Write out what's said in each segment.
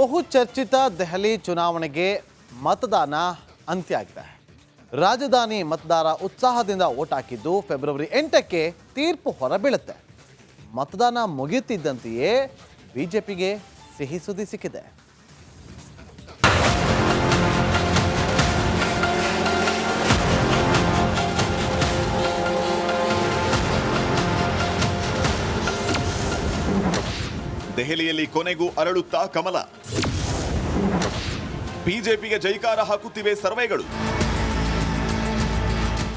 ಬಹುಚರ್ಚಿತ ದೆಹಲಿ ಚುನಾವಣೆಗೆ ಮತದಾನ ಅಂತ್ಯ ಆಗಿದೆ. ರಾಜಧಾನಿ ಮತದಾರ ಉತ್ಸಾಹದಿಂದ ವೋಟ್ ಹಾಕಿದ್ದು ಫೆಬ್ರವರಿ 8ಕ್ಕೆ ತೀರ್ಪು ಹೊರಬೀಳುತ್ತೆ. ಮತದಾನ ಮುಗಿಯುತ್ತಿದ್ದಂತೆಯೇ ಬಿಜೆಪಿಗೆ ಸಿಹಿ ಸುದ್ದಿ ಸಿಕ್ಕಿದೆ. ದೆಹಲಿಯಲ್ಲಿ ಕೊನೆಗೂ ಅರಳುತ್ತಾ ಕಮಲ. ಬಿಜೆಪಿಗೆ ಜೈಕಾರ ಹಾಕುತ್ತಿವೆ ಸರ್ವೆಗಳು.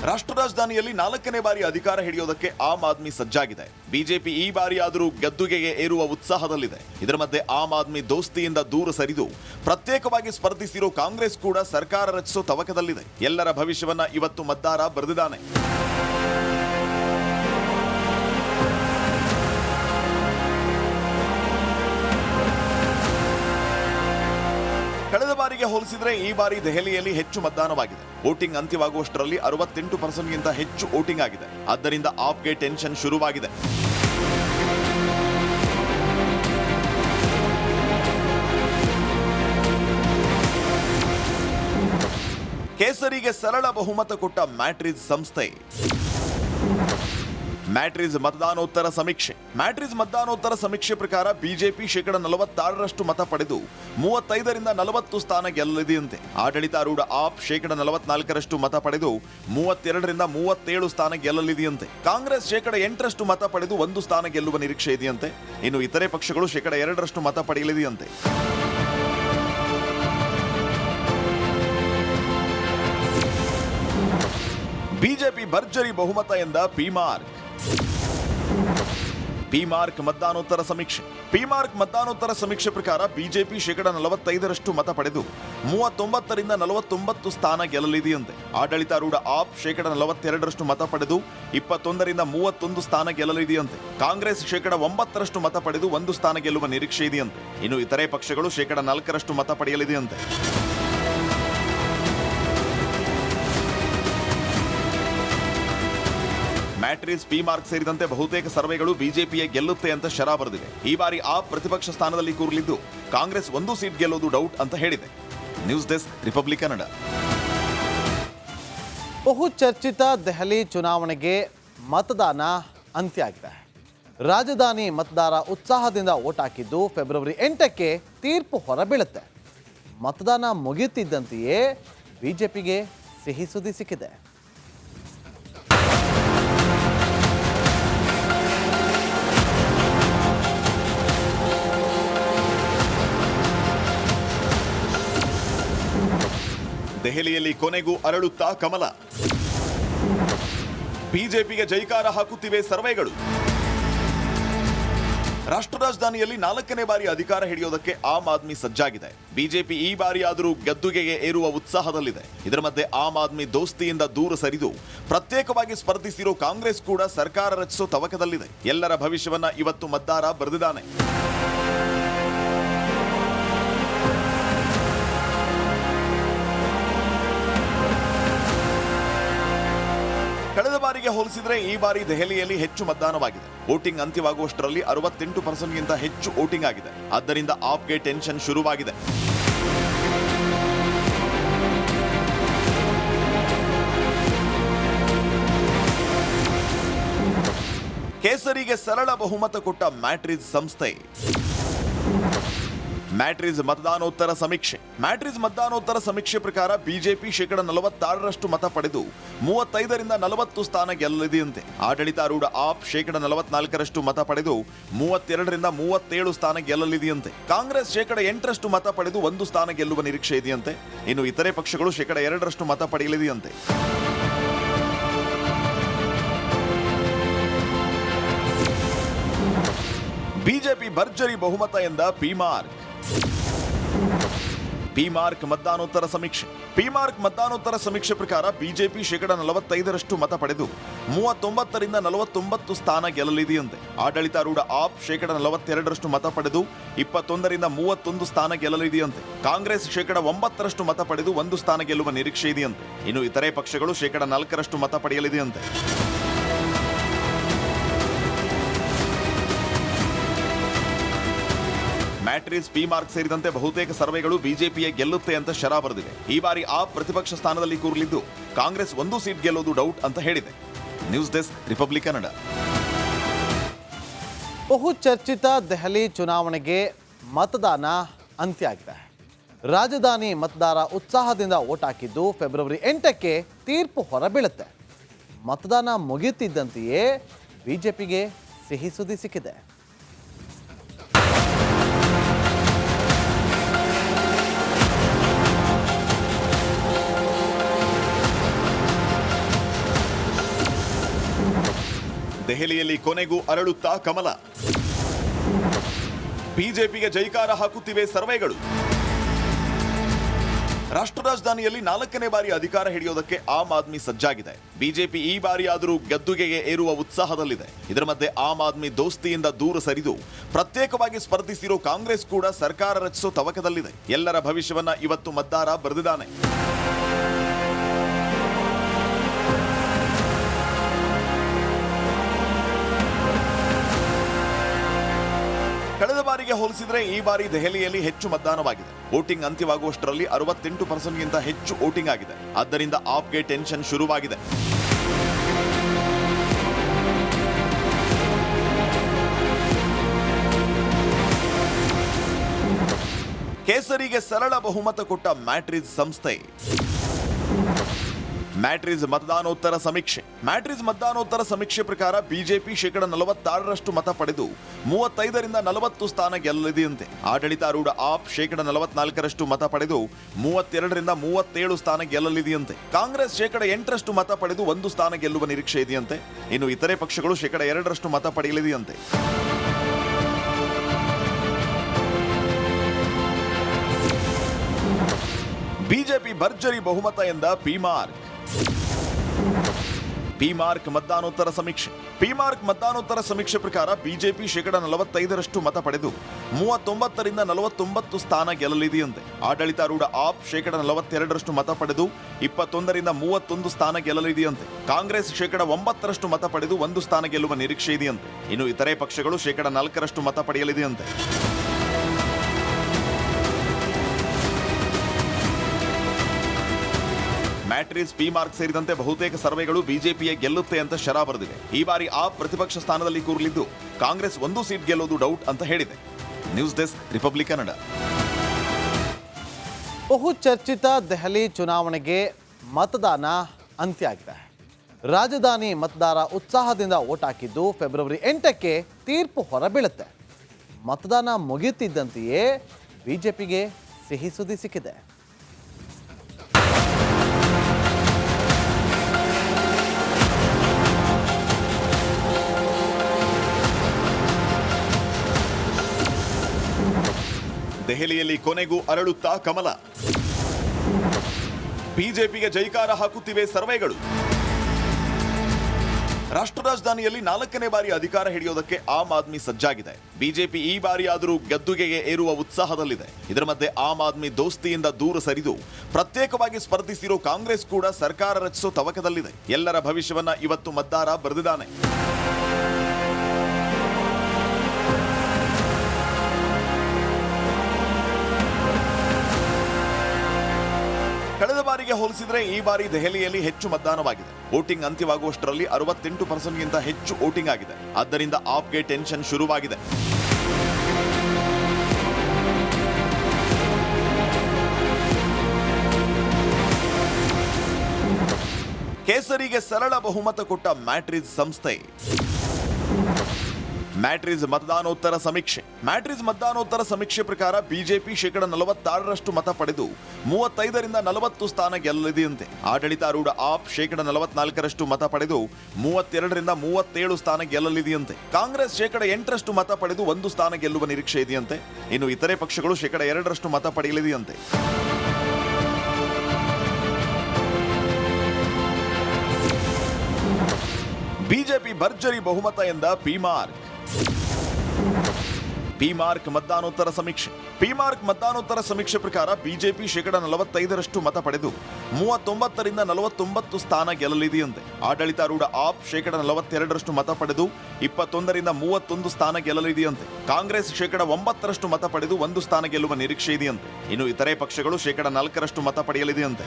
ರಾಷ್ಟ್ರ ರಾಜಧಾನಿಯಲ್ಲಿ 4ನೇ ಬಾರಿ ಅಧಿಕಾರ ಹಿಡಿಯೋದಕ್ಕೆ ಆಮ್ ಆದ್ಮಿ ಸಜ್ಜಾಗಿದೆ. ಬಿಜೆಪಿ ಈ ಬಾರಿ ಆದರೂ ಗದ್ದುಗೆಗೆ ಏರುವ ಉತ್ಸಾಹದಲ್ಲಿದೆ. ಇದರ ಮಧ್ಯೆ ಆಮ್ ಆದ್ಮಿ ದೋಸ್ತಿಯಿಂದ ದೂರ ಸರಿದು ಪ್ರತ್ಯೇಕವಾಗಿ ಸ್ಪರ್ಧಿಸಿರೋ ಕಾಂಗ್ರೆಸ್ ಕೂಡ ಸರ್ಕಾರ ರಚಿಸೋ ತವಕದಲ್ಲಿದೆ. ಎಲ್ಲರ ಭವಿಷ್ಯವನ್ನ ಇವತ್ತು ಮತದಾರ ಬರೆದಿದ್ದಾನೆ. ಕಳೆದ ಬಾರಿಗೆ ಹೋಲಿಸಿದ್ರೆ ಈ ಬಾರಿ ದೆಹಲಿಯಲ್ಲಿ ಹೆಚ್ಚು ಮತದಾನವಾಗಿದೆ. ವೋಟಿಂಗ್ ಅಂತ್ಯವಾಗುವಷ್ಟರಲ್ಲಿ 68%ಗಿಂತ ಹೆಚ್ಚು ವೋಟಿಂಗ್ ಆಗಿದೆ. ಆದ್ದರಿಂದ ಆಪ್ಗೆ ಟೆನ್ಷನ್ ಶುರುವಾಗಿದೆ. ಕೇಸರಿಗೆ ಸರಳ ಬಹುಮತ ಕೊಟ್ಟ ಮ್ಯಾಟ್ರಿಜ್ ಸಂಸ್ಥೆ. ಮ್ಯಾಟ್ರಿಜ್ ಮತದಾನೋತ್ತರ ಸಮೀಕ್ಷೆ ಪ್ರಕಾರ ಬಿಜೆಪಿ 46% ಮತ ಪಡೆದು 35ರಿಂದ 40 ಸ್ಥಾನ ಗೆಲ್ಲಲಿದೆಯಂತೆ. ಆಡಳಿತಾರೂಢ ಆಪ್ 44% ಮತ ಪಡೆದು 32ರಿಂದ 37 ಸ್ಥಾನ ಗೆಲ್ಲಲಿದೆಯಂತೆ. ಕಾಂಗ್ರೆಸ್ 8% ಮತ ಪಡೆದು 1 ಸ್ಥಾನ ಗೆಲ್ಲುವ ನಿರೀಕ್ಷೆ ಇದೆಯಂತೆ. ಇನ್ನು ಇತರೆ ಪಕ್ಷಗಳು 2% ಮತ ಪಡೆಯಲಿದೆಯಂತೆ. ಬಿಜೆಪಿ ಭರ್ಜರಿ ಬಹುಮತ ಎಂದ ಪಿಮಾರ್ಕ್ ಮತದಾನೋತ್ತರ ಸಮೀಕ್ಷೆ ಪ್ರಕಾರ ಬಿಜೆಪಿ 45% ಮತ ಪಡೆದು 39ರಿಂದ 49 ಸ್ಥಾನ ಗೆಲ್ಲಲಿದೆಯಂತೆ. ಆಡಳಿತಾರೂಢ ಆಪ್ 42% ಮತ ಪಡೆದು 21ರಿಂದ 31 ಸ್ಥಾನ ಗೆಲ್ಲಲಿದೆಯಂತೆ. ಕಾಂಗ್ರೆಸ್ 9% ಮತ ಪಡೆದು 1 ಸ್ಥಾನ ಗೆಲ್ಲುವ ನಿರೀಕ್ಷೆ ಇದೆಯಂತೆ. ಇನ್ನು ಇತರೆ ಪಕ್ಷಗಳು 4% ಮತ ಪಡೆಯಲಿದೆಯಂತೆ. ಮ್ಯಾಟ್ರಿಜ್ ಪಿಮಾರ್ಕ್ ಸೇರಿದಂತೆ ಬಹುತೇಕ ಸರ್ವೆಗಳು ಬಿಜೆಪಿಯ ಗೆಲ್ಲುತ್ತೆ ಅಂತ ಶರಾ ಬರೆದಿವೆ. ಈ ಬಾರಿ ಆಪ್ ಪ್ರತಿಪಕ್ಷ ಸ್ಥಾನದಲ್ಲಿ ಕೂರಲಿದ್ದು ಕಾಂಗ್ರೆಸ್ 1 ಸೀಟ್ ಗೆಲ್ಲೋದು ಡೌಟ್ ಅಂತ ಹೇಳಿದೆ. News desk, Republic Kannada. ಬಹುಚರ್ಚಿತ ದೆಹಲಿ ಚುನಾವಣೆಗೆ ಮತದಾನ ಅಂತ್ಯ ಆಗಿದೆ. ರಾಜಧಾನಿ ಮತದಾರ ಉತ್ಸಾಹದಿಂದ ವೋಟ್ ಹಾಕಿದ್ದು ಫೆಬ್ರವರಿ 8ಕ್ಕೆ ತೀರ್ಪು ಹೊರಬೀಳುತ್ತೆ. ಮತದಾನ ಮುಗಿಯುತ್ತಿದ್ದಂತೆಯೇ ಬಿಜೆಪಿಗೆ ಸಿಹಿ ಸುದ್ದಿ ಸಿಕ್ಕಿದೆ. ದೆಹಲಿಯಲ್ಲಿ ಕೊನೆಗೂ ಅರಳುತ್ತಾ ಕಮಲ. ಬಿಜೆಪಿಗೆ ಜೈಕಾರ ಹಾಕುತ್ತಿವೆ ಸರ್ವೆಗಳು. ರಾಷ್ಟ್ರ ರಾಜಧಾನಿಯಲ್ಲಿ 4ನೇ ಬಾರಿ ಅಧಿಕಾರ ಹಿಡಿಯೋದಕ್ಕೆ ಆಮ್ ಆದ್ಮಿ ಸಜ್ಜಾಗಿದೆ. ಬಿಜೆಪಿ ಈ ಬಾರಿ ಆದರೂ ಗದ್ದುಗೆಗೆ ಏರುವ ಉತ್ಸಾಹದಲ್ಲಿದೆ. ಇದರ ಮಧ್ಯೆ ಆಮ್ ಆದ್ಮಿ ದೋಸ್ತಿಯಿಂದ ದೂರ ಸರಿದು ಪ್ರತ್ಯೇಕವಾಗಿ ಸ್ಪರ್ಧಿಸಿರೋ ಕಾಂಗ್ರೆಸ್ ಕೂಡ ಸರ್ಕಾರ ರಚಿಸೋ ತವಕದಲ್ಲಿದೆ. ಎಲ್ಲರ ಭವಿಷ್ಯವನ್ನ ಇವತ್ತು ಮತದಾರ ಬರೆದಿದ್ದಾನೆ. ಕಳೆದ ಬಾರಿಗೆ ಹೋಲಿಸಿದ್ರೆ ಈ ಬಾರಿ ದೆಹಲಿಯಲ್ಲಿ ಹೆಚ್ಚು ಮತದಾನವಾಗಿದೆ. ವೋಟಿಂಗ್ ಅಂತ್ಯವಾಗುವಷ್ಟರಲ್ಲಿ 68%ಗಿಂತ ಹೆಚ್ಚು ವೋಟಿಂಗ್ ಆಗಿದೆ. ಆದ್ದರಿಂದ ಆಪ್ಗೆ ಟೆನ್ಷನ್ ಶುರುವಾಗಿದೆ. ಕೇಸರಿಗೆ ಸರಳ ಬಹುಮತ ಕೊಟ್ಟ ಮ್ಯಾಟ್ರಿಜ್ ಸಂಸ್ಥೆ. ಮ್ಯಾಟ್ರಿಜ್ ಮತದಾನೋತ್ತರ ಸಮೀಕ್ಷೆ ಪ್ರಕಾರ ಬಿಜೆಪಿ 46% ಮತ ಪಡೆದು 35ರಿಂದ 40 ಸ್ಥಾನ ಗೆಲ್ಲಲಿದೆಯಂತೆ. ಆಡಳಿತಾರೂಢ ಆಪ್ 44% ಮತ ಪಡೆದು 32ರಿಂದ 37 ಸ್ಥಾನ ಗೆಲ್ಲಲಿದೆಯಂತೆ. ಕಾಂಗ್ರೆಸ್ 8% ಮತ ಪಡೆದು 1 ಸ್ಥಾನ ಗೆಲ್ಲುವ ನಿರೀಕ್ಷೆ ಇದೆಯಂತೆ. ಇನ್ನು ಇತರೆ ಪಕ್ಷಗಳು 2% ಮತ ಪಡೆಯಲಿದೆಯಂತೆ. ಬಿಜೆಪಿ ಭರ್ಜರಿ ಬಹುಮತ ಎಂದ ಪಿಮಾರ್ಕ್ ಮತದಾನೋತ್ತರ ಸಮೀಕ್ಷೆ ಪ್ರಕಾರ ಬಿಜೆಪಿ 45% ಮತ ಪಡೆದು 39ರಿಂದ 49 ಸ್ಥಾನ ಗೆಲ್ಲಲಿದೆಯಂತೆ. ಆಡಳಿತಾರೂಢ ಆಪ್ 42% ಮತ ಪಡೆದು 21ರಿಂದ 31 ಸ್ಥಾನ ಗೆಲ್ಲಲಿದೆಯಂತೆ. ಕಾಂಗ್ರೆಸ್ 9% ಮತ ಪಡೆದು 1 ಸ್ಥಾನ ಗೆಲ್ಲುವ ನಿರೀಕ್ಷೆ ಇದೆಯಂತೆ. ಇನ್ನು ಇತರೆ ಪಕ್ಷಗಳು 4% ಮತ ಪಡೆಯಲಿದೆಯಂತೆ. ಮ್ಯಾಟ್ರಿಸ್ ಪಿ ಮಾರ್ಕ್ ಸೇರಿದಂತೆ ಬಹುತೇಕ ಸರ್ವೆಗಳು ಬಿಜೆಪಿಯೇ ಗೆಲ್ಲುತ್ತೆ ಅಂತ ಶರ ಬರೆದಿವೆ. ಈ ಬಾರಿ ಆಪ್ ಪ್ರತಿಪಕ್ಷ ಸ್ಥಾನದಲ್ಲಿ ಕೂರಲಿದ್ದು ಕಾಂಗ್ರೆಸ್ ಒಂದು ಸೀಟ್ ಗೆಲ್ಲೋದು ಡೌಟ್ ಅಂತ ಹೇಳಿದೆ. News desk Republic Kannada. ಬಹುಚರ್ಚಿತ ದೆಹಲಿ ಚುನಾವಣೆಗೆ ಮತದಾನ ಅಂತ್ಯ ಆಗಿದೆ. ರಾಜಧಾನಿ ಮತದಾರ ಉತ್ಸಾಹದಿಂದ ವೋಟ್ ಹಾಕಿದ್ದು ಫೆಬ್ರವರಿ 8ಕ್ಕೆ ತೀರ್ಪು ಹೊರಬೀಳುತ್ತೆ. ಮತದಾನ ಮುಗಿಯುತ್ತಿದ್ದಂತೆಯೇ ಬಿಜೆಪಿಗೆ ಸಿಹಿ ಸುದ್ದಿ ಸಿಕ್ಕಿದೆ. ದೆಹಲಿಯಲ್ಲಿ ಕೊನೆಗೂ ಅರಳುತ್ತಾ ಕಮಲ. ಬಿಜೆಪಿಗೆ ಜೈಕಾರ ಹಾಕುತ್ತಿವೆ ಸರ್ವೆಗಳು. ರಾಷ್ಟ್ರ ರಾಜಧಾನಿಯಲ್ಲಿ 4ನೇ ಬಾರಿ ಅಧಿಕಾರ ಹಿಡಿಯೋದಕ್ಕೆ ಆಮ್ ಆದ್ಮಿ ಸಜ್ಜಾಗಿದೆ. ಬಿಜೆಪಿ ಈ ಬಾರಿ ಆದರೂ ಗದ್ದುಗೆಗೆ ಏರುವ ಉತ್ಸಾಹದಲ್ಲಿದೆ. ಇದರ ಮಧ್ಯೆ ಆಮ್ ಆದ್ಮಿ ದೋಸ್ತಿಯಿಂದ ದೂರ ಸರಿದು ಪ್ರತ್ಯೇಕವಾಗಿ ಸ್ಪರ್ಧಿಸಿರೋ ಕಾಂಗ್ರೆಸ್ ಕೂಡ ಸರ್ಕಾರ ರಚಿಸೋ ತವಕದಲ್ಲಿದೆ. ಎಲ್ಲರ ಭವಿಷ್ಯವನ್ನ ಇವತ್ತು ಮತದಾರ ಬರೆದಿದ್ದಾನೆ. ಕಳೆದ ಬಾರಿಗೆ ಹೋಲಿಸಿದ್ರೆ ಈ ಬಾರಿ ದೆಹಲಿಯಲ್ಲಿ ಹೆಚ್ಚು ಮತದಾನವಾಗಿದೆ. ವೋಟಿಂಗ್ ಅಂತ್ಯವಾಗುವಷ್ಟರಲ್ಲಿ 68%ಗಿಂತ ಹೆಚ್ಚು ವೋಟಿಂಗ್ ಆಗಿದೆ. ಆದ್ದರಿಂದ ಆಪ್ಗೆ ಟೆನ್ಷನ್ ಶುರುವಾಗಿದೆ. ಕೇಸರಿಗೆ ಸರಳ ಬಹುಮತ ಕೊಟ್ಟ ಮ್ಯಾಟ್ರಿಸ್ ಸಂಸ್ಥೆ. ಮ್ಯಾಟ್ರಿಸ್ ಮತದಾನೋತ್ತರ ಸಮೀಕ್ಷೆ ಪ್ರಕಾರ ಬಿಜೆಪಿ 46% ಮತ ಪಡೆದು 35ರಿಂದ 40 ಸ್ಥಾನ ಗೆಲ್ಲಲಿದೆಯಂತೆ. ಆಡಳಿತಾರೂಢ ಆಪ್ 44% ಮತ ಪಡೆದು 32ರಿಂದ 37 ಸ್ಥಾನ ಗೆಲ್ಲಲಿದೆಯಂತೆ. ಕಾಂಗ್ರೆಸ್ 8% ಮತ ಪಡೆದು 1 ಸ್ಥಾನ ಗೆಲ್ಲುವ ನಿರೀಕ್ಷೆ ಇದೆಯಂತೆ. ಇನ್ನು ಇತರೆ ಪಕ್ಷಗಳು 2% ಮತ ಪಡೆಯಲಿದೆಯಂತೆ. ಬಿಜೆಪಿ ಭರ್ಜರಿ ಬಹುಮತ ಎಂದ ಪಿ ಮಾರ್ಕ್ ಮತದಾನೋತ್ತರ ಸಮೀಕ್ಷೆ ಪ್ರಕಾರ ಬಿಜೆಪಿ 45% ಮತ ಪಡೆದು 39ರಿಂದ 49 ಸ್ಥಾನ ಗೆಲ್ಲಲಿದೆಯಂತೆ. ಆಡಳಿತಾರೂಢ ಆಪ್ 42% ಮತ ಪಡೆದು 21ರಿಂದ 31 ಸ್ಥಾನ ಗೆಲ್ಲಲಿದೆಯಂತೆ. ಕಾಂಗ್ರೆಸ್ 9% ಮತ ಪಡೆದು 1 ಸ್ಥಾನ ಗೆಲ್ಲುವ ನಿರೀಕ್ಷೆ ಇದೆಯಂತೆ. ಇನ್ನು ಇತರೆ ಪಕ್ಷಗಳು 4% ಮತ ಪಡೆಯಲಿದೆಯಂತೆ. ಮ್ಯಾಟ್ರಿಸ್ ಪಿ ಮಾರ್ಕ್ ಸೇರಿದಂತೆ ಬಹುತೇಕ ಸರ್ವೆಗಳು ಬಿಜೆಪಿಯೇ ಗೆಲ್ಲುತ್ತೆ ಅಂತ ಶರ ಬರೆದಿವೆ. ಈ ಬಾರಿ ಆಪ್ ಪ್ರತಿಪಕ್ಷ ಸ್ಥಾನದಲ್ಲಿ ಕೂರಲಿದ್ದು ಕಾಂಗ್ರೆಸ್ ಒಂದು ಸೀಟ್ ಗೆಲ್ಲೋದು ಡೌಟ್ ಅಂತ ಹೇಳಿದೆ. News desk Republic Kannada. ಬಹುಚರ್ಚಿತ ದೆಹಲಿ ಚುನಾವಣೆಗೆ ಮತದಾನ ಅಂತ್ಯ ಆಗಿದೆ. ರಾಜಧಾನಿ ಮತದಾರ ಉತ್ಸಾಹದಿಂದ ವೋಟ್ ಹಾಕಿದ್ದು ಫೆಬ್ರವರಿ 8ಕ್ಕೆ ತೀರ್ಪು ಹೊರಬೀಳುತ್ತೆ. ಮತದಾನ ಮುಗಿಯುತ್ತಿದ್ದಂತೆಯೇ ಬಿಜೆಪಿಗೆ ಸಿಹಿ ಸುದ್ದಿ ಸಿಕ್ಕಿದೆ. ದೆಹಲಿಯಲ್ಲಿ ಕೊನೆಗೂ ಅರಳುತ್ತಾ ಕಮಲ. ಬಿಜೆಪಿಗೆ ಜೈಕಾರ ಹಾಕುತ್ತಿವೆ ಸರ್ವೆಗಳು. ರಾಷ್ಟ್ರ ರಾಜಧಾನಿಯಲ್ಲಿ 4ನೇ ಬಾರಿ ಅಧಿಕಾರ ಹಿಡಿಯೋದಕ್ಕೆ ಆಮ್ ಆದ್ಮಿ ಸಜ್ಜಾಗಿದೆ. ಬಿಜೆಪಿ ಈ ಬಾರಿ ಆದರೂ ಗದ್ದುಗೆಗೆ ಏರುವ ಉತ್ಸಾಹದಲ್ಲಿದೆ. ಇದರ ಮಧ್ಯೆ ಆಮ್ ಆದ್ಮಿ ದೋಸ್ತಿಯಿಂದ ದೂರ ಸರಿದು ಪ್ರತ್ಯೇಕವಾಗಿ ಸ್ಪರ್ಧಿಸಿರೋ ಕಾಂಗ್ರೆಸ್ ಕೂಡ ಸರ್ಕಾರ ರಚಿಸೋ ತವಕದಲ್ಲಿದೆ. ಎಲ್ಲರ ಭವಿಷ್ಯವನ್ನ ಇವತ್ತು ಮತದಾರ ಬರೆದಿದ್ದಾನೆ. ಕಳೆದ ಬಾರಿಗೆ ಹೋಲಿಸಿದ್ರೆ ಈ ಬಾರಿ ದೆಹಲಿಯಲ್ಲಿ ಹೆಚ್ಚು ಮತದಾನವಾಗಿದೆ. ವೋಟಿಂಗ್ ಅಂತ್ಯವಾಗುವಷ್ಟರಲ್ಲಿ 68%ಗಿಂತ ಹೆಚ್ಚು ವೋಟಿಂಗ್ ಆಗಿದೆ. ಆದ್ದರಿಂದ ಆಪ್ಗೆ ಟೆನ್ಷನ್ ಶುರುವಾಗಿದೆ. ಕೇಸರಿಗೆ ಸರಳ ಬಹುಮತ ಕೊಟ್ಟ ಮ್ಯಾಟ್ರಿಸ್ ಸಂಸ್ಥೆ. ಮ್ಯಾಟ್ರಿಸ್ ಮತದಾನೋತ್ತರ ಸಮೀಕ್ಷೆ ಪ್ರಕಾರ ಬಿಜೆಪಿ 46% ಮತ ಪಡೆದು 35ರಿಂದ 40 ಸ್ಥಾನ ಗೆಲ್ಲಲಿದೆಯಂತೆ. ಆಡಳಿತಾರೂಢ ಆಪ್ 44% ಮತ ಪಡೆದು 32ರಿಂದ 37 ಸ್ಥಾನ ಗೆಲ್ಲಲಿದೆಯಂತೆ. ಕಾಂಗ್ರೆಸ್ 8% ಮತ ಪಡೆದು 1 ಸ್ಥಾನ ಗೆಲ್ಲುವ ನಿರೀಕ್ಷೆ ಇದೆಯಂತೆ. ಇನ್ನು ಇತರೆ ಪಕ್ಷಗಳು 2% ಮತ ಪಡೆಯಲಿದೆಯಂತೆ. ಬಿಜೆಪಿ ಭರ್ಜರಿ ಬಹುಮತ ಎಂದ ಪಿ ಪಿ-ಮಾರ್ಕ್ ಮತದಾನೋತ್ತರ ಸಮೀಕ್ಷೆ. ಪಿ-ಮಾರ್ಕ್ ಮತದಾನೋತ್ತರ ಸಮೀಕ್ಷೆ ಪ್ರಕಾರ ಬಿಜೆಪಿ 45% ಮತ ಪಡೆದು 39ರಿಂದ 49 ಸ್ಥಾನ ಗೆಲ್ಲಲಿದೆಯಂತೆ. ಆಡಳಿತಾರೂಢ ಆಪ್ 42% ಮತ ಪಡೆದು 21ರಿಂದ 31 ಸ್ಥಾನ ಗೆಲ್ಲಲಿದೆಯಂತೆ. ಕಾಂಗ್ರೆಸ್ 9% ಮತ ಪಡೆದು 1 ಸ್ಥಾನ ಗೆಲ್ಲುವ ನಿರೀಕ್ಷೆ ಇದೆಯಂತೆ. ಇನ್ನು ಇತರೆ ಪಕ್ಷಗಳು 4% ಮತ ಪಡೆಯಲಿದೆಯಂತೆ.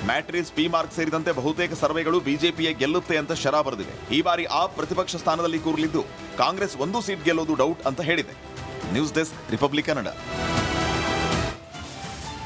ಮ್ಯಾಟ್ರಿಸ್, ಪಿ-ಮಾರ್ಕ್ ಸೇರಿದಂತೆ ಬಹುತೇಕ ಸರ್ವೆಗಳು ಬಿಜೆಪಿಯೇ ಗೆಲ್ಲುತ್ತೆ ಅಂತ ಶರ ಬರೆದಿವೆ. ಈ ಬಾರಿ ಆಪ್ ಪ್ರತಿಪಕ್ಷ ಸ್ಥಾನದಲ್ಲಿ ಕೂರಲಿದ್ದು ಕಾಂಗ್ರೆಸ್ 1 ಸೀಟ್ ಗೆಲ್ಲೋದು ಡೌಟ್ ಅಂತ ಹೇಳಿದೆ. News desk, Republic Kannada.